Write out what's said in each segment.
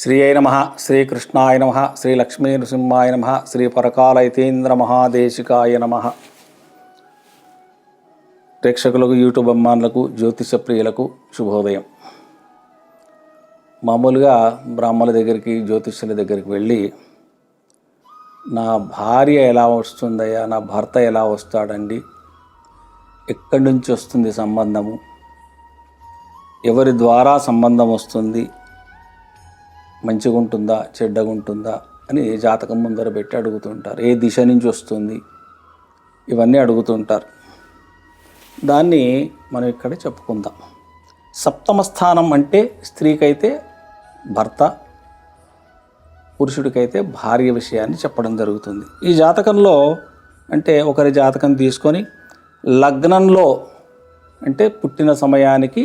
శ్రీ నమ శ్రీకృష్ణాయ నమ శ్రీ లక్ష్మీ నృసింహాయ నమ శ్రీ పరకాలైతేంద్ర మహాదేశికాయ నమ. ప్రేక్షకులకు, యూట్యూబ్ అభిమానులకు, జ్యోతిష ప్రియులకు శుభోదయం. మామూలుగా బ్రాహ్మణుల దగ్గరికి, జ్యోతిష్యుల దగ్గరికి వెళ్ళి నా భార్య ఎలా వస్తుందయ్యా, నా భర్త ఎలా వస్తాడండి, ఎక్కడి నుంచి వస్తుంది సంబంధము, ఎవరి ద్వారా సంబంధం వస్తుంది, మంచిగా ఉంటుందా చెడ్డగా ఉంటుందా అని జాతకం ముందర పెట్టి అడుగుతుంటారు. ఏ దిశ నుంచి వస్తుంది, ఇవన్నీ అడుగుతుంటారు. దాన్ని మనం ఇక్కడ చెప్పుకుందాం. సప్తమ స్థానం అంటే స్త్రీకైతే భర్త, పురుషుడికైతే భార్య విషయాన్ని చెప్పడం జరుగుతుంది. ఈ జాతకంలో అంటే ఒకరి జాతకం తీసుకొని లగ్నంలో అంటే పుట్టిన సమయానికి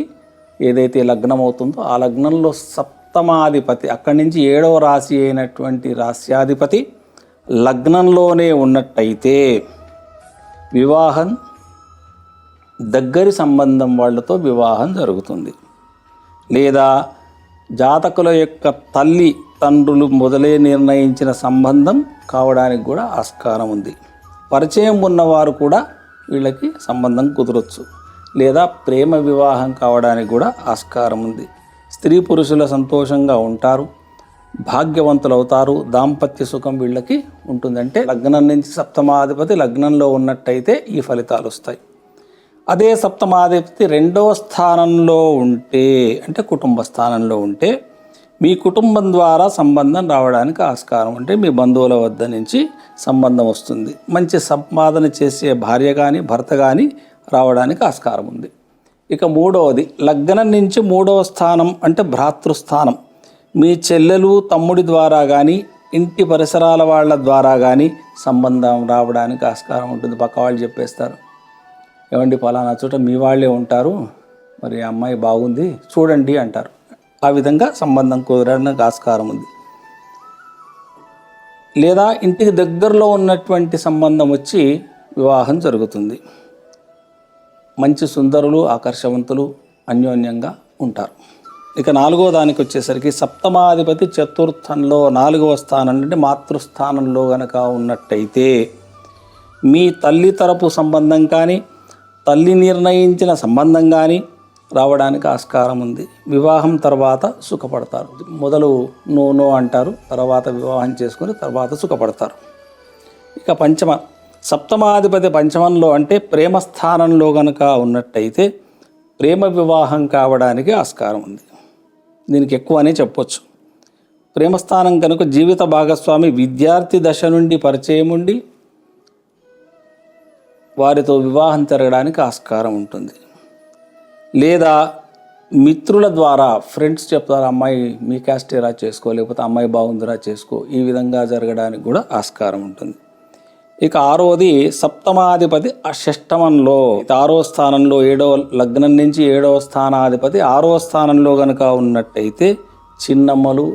ఏదైతే లగ్నం అవుతుందో ఆ లగ్నంలో సప్తమాధిపతి, అక్కడి నుంచి 7వ రాశి అయినటువంటి రాశ్యాధిపతి లగ్నంలోనే ఉన్నట్టయితే వివాహం, దగ్గరి సంబంధం వాళ్ళతో వివాహం జరుగుతుంది. లేదా జాతకుల యొక్క తల్లి తండ్రులు మొదలే నిర్ణయించిన సంబంధం కావడానికి కూడా ఆస్కారం ఉంది. పరిచయం ఉన్నవారు కూడా వీళ్ళకి సంబంధం కుదరొచ్చు. లేదా ప్రేమ వివాహం కావడానికి కూడా ఆస్కారం ఉంది. స్త్రీ పురుషుల సంతోషంగా ఉంటారు, భాగ్యవంతులు అవుతారు, దాంపత్య సుఖం వీళ్ళకి ఉంటుందంటే లగ్నం నుంచి సప్తమాధిపతి లగ్నంలో ఉన్నట్టయితే ఈ ఫలితాలు వస్తాయి. అదే సప్తమాధిపతి 2వ స్థానంలో ఉంటే అంటే కుటుంబ స్థానంలో ఉంటే మీ కుటుంబం ద్వారా సంబంధం రావడానికి ఆస్కారం, అంటే మీ బంధువుల వద్ద నుంచి సంబంధం వస్తుంది. మంచి సంపాదన చేసే భార్య కానీ భర్త కానీ రావడానికి ఆస్కారం ఉంది. ఇక 3వది లగ్నం నుంచి 3వ స్థానం అంటే భ్రాతృస్థానం. మీ చెల్లెలు తమ్ముడి ద్వారా కానీ ఇంటి పరిసరాల వాళ్ళ ద్వారా కానీ సంబంధం రావడానికి ఆస్కారం ఉంటుంది. పక్క వాళ్ళు చెప్పేస్తారు, ఏమండి పలానా చోట మీ వాళ్ళే ఉంటారు, మరి అమ్మాయి బాగుంది చూడండి అంటారు. ఆ విధంగా సంబంధం కుదరడానికి ఆస్కారం ఉంది. లేదా ఇంటికి దగ్గరలో ఉన్నటువంటి సంబంధం వచ్చి వివాహం జరుగుతుంది. మంచి సుందరులు, ఆకర్షవంతులు, అన్యోన్యంగా ఉంటారు. ఇక 4వ దానికి వచ్చేసరికి సప్తమాధిపతి చతుర్థంలో 4వ స్థానం అంటే మాతృస్థానంలో గనక ఉన్నట్టయితే మీ తల్లి తరపు సంబంధం కానీ తల్లి నిర్ణయించిన సంబంధం కానీ రావడానికి ఆస్కారం ఉంది. వివాహం తర్వాత సుఖపడతారు. మొదలు నో అంటారు, తర్వాత వివాహం చేసుకొని తర్వాత సుఖపడతారు. ఇక సప్తమాధిపతి పంచమంలో అంటే ప్రేమ స్థానంలో గనక ఉన్నట్టయితే ప్రేమ వివాహం కావడానికి ఆస్కారం ఉంది. దీనికి ఎక్కువనే చెప్పొచ్చు. ప్రేమస్థానం కనుక జీవిత భాగస్వామి విద్యార్థి దశ నుండి పరిచయం ఉండి వారితో వివాహం జరగడానికి ఆస్కారం ఉంటుంది. లేదా మిత్రుల ద్వారా ఫ్రెండ్స్ చెప్తారు, అమ్మాయి మీ క్యాస్ట్ ఇలా చేసుకో, లేకపోతే అమ్మాయి బాగుందిరా చేసుకో, ఈ విధంగా జరగడానికి కూడా ఆస్కారం ఉంటుంది. ఇక 6వది సప్తమాధిపతి షష్టమంలో 6వ స్థానంలో లగ్నం నుంచి 7వ స్థానాధిపతి 6వ స్థానంలో కనుక ఉన్నట్టయితే చిన్నమ్మలు,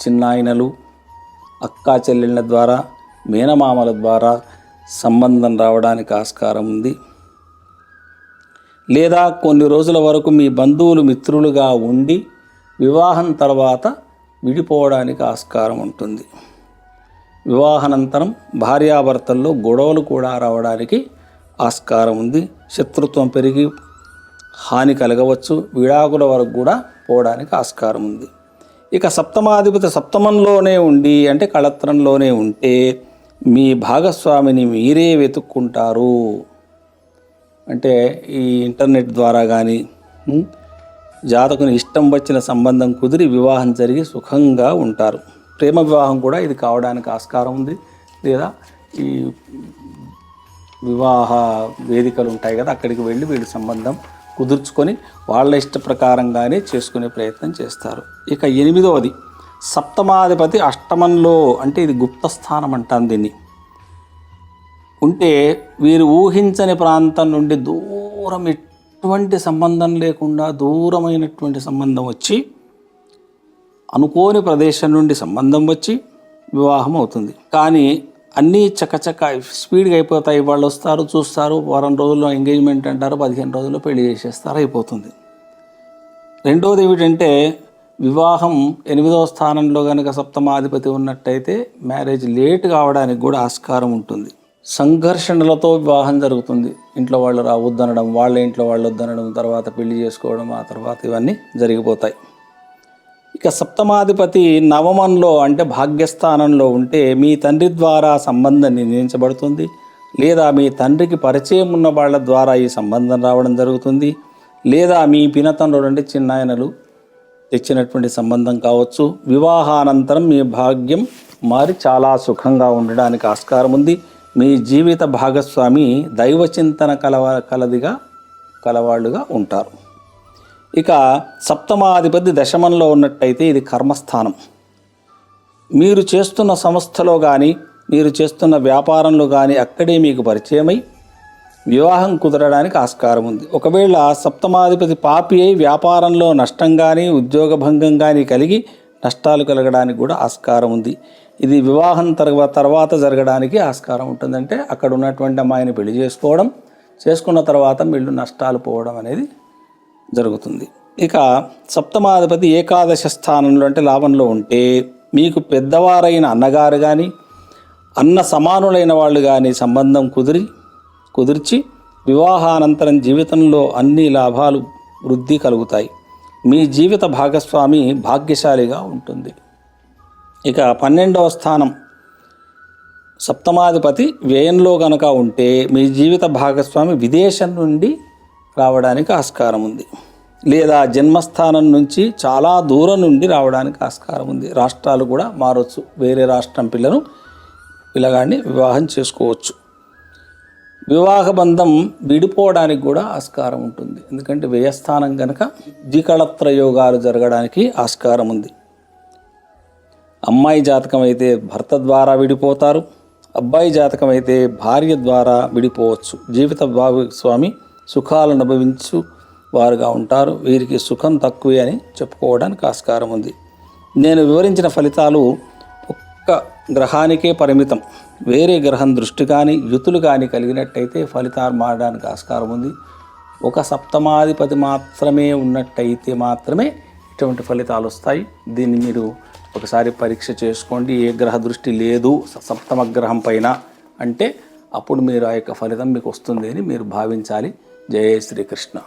చిన్నాయనలు, అక్కా చెల్లెళ్ళ ద్వారా, మేనమామల ద్వారా సంబంధం రావడానికి ఆస్కారం ఉంది. లేదా కొన్ని రోజుల వరకు మీ బంధువులు మిత్రులుగా ఉండి వివాహం తర్వాత విడిపోవడానికి ఆస్కారం ఉంటుంది. వివాహానంతరం భార్యాభర్తల్లో గొడవలు కూడా రావడానికి ఆస్కారం ఉంది. శత్రుత్వం పెరిగి హాని కలగవచ్చు. విడాకుల వరకు కూడా పోవడానికి ఆస్కారం ఉంది. ఇక సప్తమాధిపతి సప్తమంలోనే ఉండి అంటే కళత్రంలోనే ఉంటే మీ భాగస్వామిని మీరే వెతుక్కుంటారు. అంటే ఈ ఇంటర్నెట్ ద్వారా కానీ జాతకుని ఇష్టం వచ్చిన సంబంధం కుదిరి వివాహం జరిగి సుఖంగా ఉంటారు. ప్రేమ వివాహం కూడా ఇది కావడానికి ఆస్కారం ఉంది. లేదా ఈ వివాహ వేదికలు ఉంటాయి కదా, అక్కడికి వెళ్ళి వీళ్ళు సంబంధం కుదుర్చుకొని వాళ్ళ ఇష్ట ప్రకారంగానే చేసుకునే ప్రయత్నం చేస్తారు. ఇక 8వది సప్తమాధిపతి అష్టమంలో అంటే ఇది గుప్తస్థానం అంటాం దీన్ని. ఉంటే వీరు ఊహించని ప్రాంతం నుండి దూరం ఎటువంటి సంబంధం లేకుండా దూరమైనటువంటి సంబంధం వచ్చి అనుకోని ప్రదేశం నుండి సంబంధం వచ్చి వివాహం అవుతుంది. కానీ అన్నీ చకచక స్పీడ్గా అయిపోతాయి. వాళ్ళు వస్తారు, చూస్తారు, వారం రోజుల్లో ఎంగేజ్మెంట్ అంటారు, 15 రోజుల్లో పెళ్లి చేసేస్తారు, అయిపోతుంది. రెండోది ఏమిటంటే వివాహం 8వ స్థానంలో కనుక సప్తమాధిపతి ఉన్నట్టయితే మ్యారేజ్ లేట్ కావడానికి కూడా ఆస్కారం ఉంటుంది. సంఘర్షణలతో వివాహం జరుగుతుంది. ఇంట్లో వాళ్ళు వద్దనడం, వాళ్ళ ఇంట్లో వాళ్ళు వద్దనడం, తర్వాత పెళ్లి చేసుకోవడం, ఆ తర్వాత ఇవన్నీ జరిగిపోతాయి. ఇక సప్తమాధిపతి నవమంలో అంటే భాగ్యస్థానంలో ఉంటే మీ తండ్రి ద్వారా సంబంధం నిర్ణయించబడుతుంది, లేదా మీ తండ్రికి పరిచయం ఉన్న వాళ్ళ ద్వారా ఈ సంబంధం రావడం జరుగుతుంది, లేదా మీ పినతండ్రులు అంటే చిన్నాయనలు తెచ్చినటువంటి సంబంధం కావచ్చు. వివాహానంతరం మీ భాగ్యం మారి చాలా సుఖంగా ఉండడానికి ఆస్కారం ఉంది. మీ జీవిత భాగస్వామి దైవచింతన కలవాళ్ళుగా ఉంటారు. ఇక సప్తమాధిపతి దశమంలో ఉన్నట్టయితే ఇది కర్మస్థానం. మీరు చేస్తున్న సంస్థలో కానీ, మీరు చేస్తున్న వ్యాపారంలో కానీ అక్కడే మీకు పరిచయమై వివాహం కుదరడానికి ఆస్కారం ఉంది. ఒకవేళ సప్తమాధిపతి పాపి అయి వ్యాపారంలో నష్టం కానీ, ఉద్యోగ భంగం కానీ కలిగి నష్టాలు కలగడానికి కూడా ఆస్కారం ఉంది. ఇది వివాహం తర్వాత జరగడానికి ఆస్కారం ఉంటుందంటే అక్కడ ఉన్నటువంటి అమ్మాయిని పెళ్లి చేసుకున్న తర్వాత వీళ్ళు నష్టాలు పోవడం అనేది జరుగుతుంది. ఇక సప్తమాధిపతి ఏకాదశ స్థానంలో అంటే లాభంలో ఉంటే మీకు పెద్దవారైన అన్నగారు కానీ, అన్న సమానులైన వాళ్ళు కానీ సంబంధం కుదిర్చి వివాహానంతరం జీవితంలో అన్ని లాభాలు వృద్ధి కలుగుతాయి. మీ జీవిత భాగస్వామి భాగ్యశాలిగా ఉంటుంది. ఇక 12వ స్థానం సప్తమాధిపతి వ్యయంలో కనుక ఉంటే మీ జీవిత భాగస్వామి విదేశం నుండి రావడానికి ఆస్కారం ఉంది, లేదా జన్మస్థానం నుంచి చాలా దూరం నుండి రావడానికి ఆస్కారం ఉంది. రాష్ట్రాలు కూడా మారవచ్చు. వేరే రాష్ట్రం పిల్లగాడిని వివాహం చేసుకోవచ్చు. వివాహ బంధం విడిపోవడానికి కూడా ఆస్కారం ఉంటుంది. ఎందుకంటే వ్యయస్థానం కనుక ద్వికళత్ర యోగాలు జరగడానికి ఆస్కారం ఉంది. అమ్మాయి జాతకం అయితే భర్త ద్వారా విడిపోతారు, అబ్బాయి జాతకం అయితే భార్య ద్వారా విడిపోవచ్చు. జీవిత భాగస్వామి సుఖాలను అనుభవించు వారుగా ఉంటారు. వీరికి సుఖం తక్కువే అని చెప్పుకోవడానికి ఆస్కారం ఉంది. నేను వివరించిన ఫలితాలు ఒక్క గ్రహానికే పరిమితం. వేరే గ్రహం దృష్టి కానీ యుతులు కానీ కలిగినట్టయితే ఫలితాలు మారడానికి ఆస్కారం ఉంది. ఒక సప్తమాధిపతి మాత్రమే ఉన్నట్టయితే మాత్రమే ఇటువంటి ఫలితాలు వస్తాయి. దీన్ని మీరు ఒకసారి పరీక్ష చేసుకోండి. ఏ గ్రహ దృష్టి లేదు సప్తమ గ్రహం పైన అంటే అప్పుడు మీరు ఆ యొక్క ఫలితం మీకు వస్తుంది అని మీరు భావించాలి. జయ శ్రీకృష్ణ.